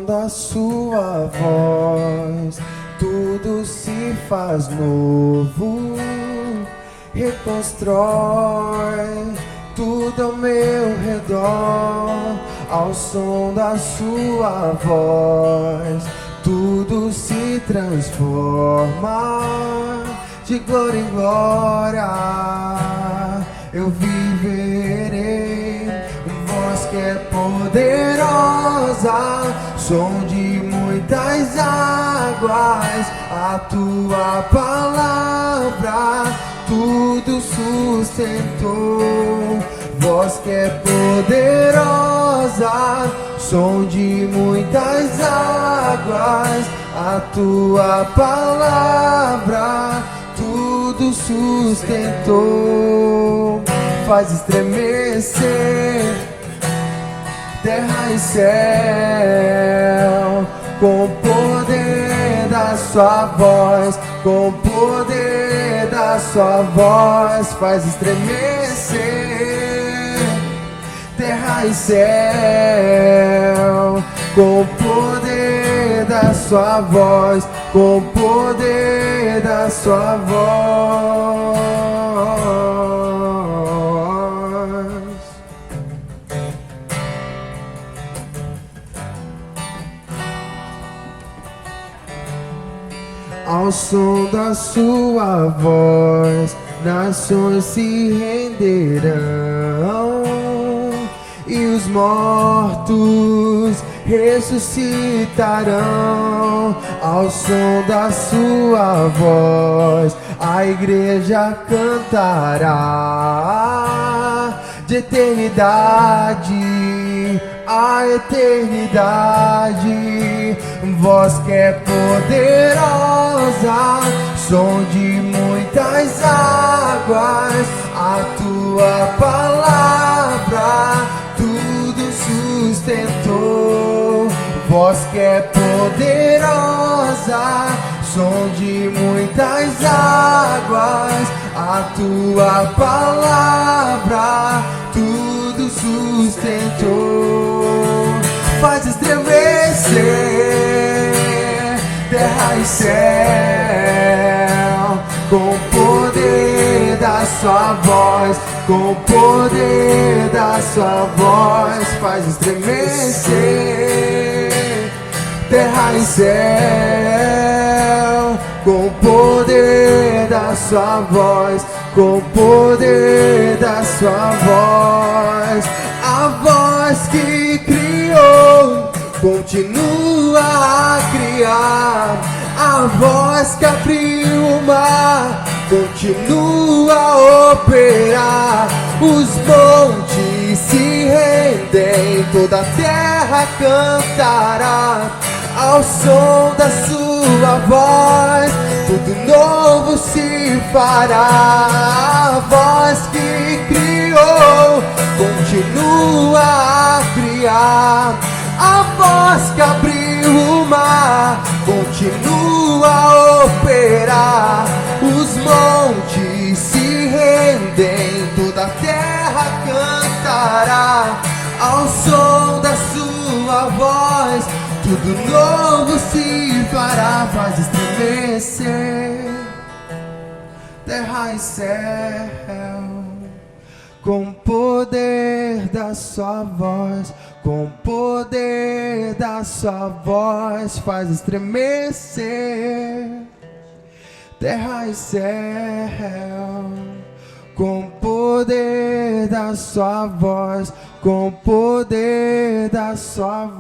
da sua voz, tudo se faz novo, reconstrói tudo ao meu redor. Ao som da sua voz, tudo se transforma. De glória em glória eu viverei. Voz que é poderosa, som de muitas águas, a tua palavra tudo sustentou. Voz que é poderosa, som de muitas águas, a tua palavra tudo sustentou. Faz estremecer terra e céu, com o poder da sua voz, com o poder da sua voz. Faz estremecer terra e céu, com o poder da sua voz, com o poder da sua voz. Ao som da sua voz, nações se renderão e os mortos ressuscitarão. Ao som da sua voz, a igreja cantará de eternidade a eternidade. Voz que é poderosa, som de muitas águas, a tua palavra tudo sustentou. Voz que é poderosa, som de muitas águas, a tua palavra tudo sustentou. Faz estremecer terra e céu, com o poder da sua voz, com o poder da sua voz. Faz estremecer terra e céu, com o poder da sua voz, com o poder da sua voz. A voz que criou continua a criar, a voz que abriu o mar continua a operar. Os montes se rendem, toda a terra cantará. Ao som da sua voz, tudo novo se fará. A voz que criou continua a criar, a voz que abriu o mar continua a operar. Os montes se rendem, toda a terra cantará. Ao som da sua voz, tudo novo se fará. Faz estremecer terra e céu, com o poder da sua voz, com o poder da sua voz. Faz estremecer terra e céu, com o poder da sua voz, com o poder da sua voz.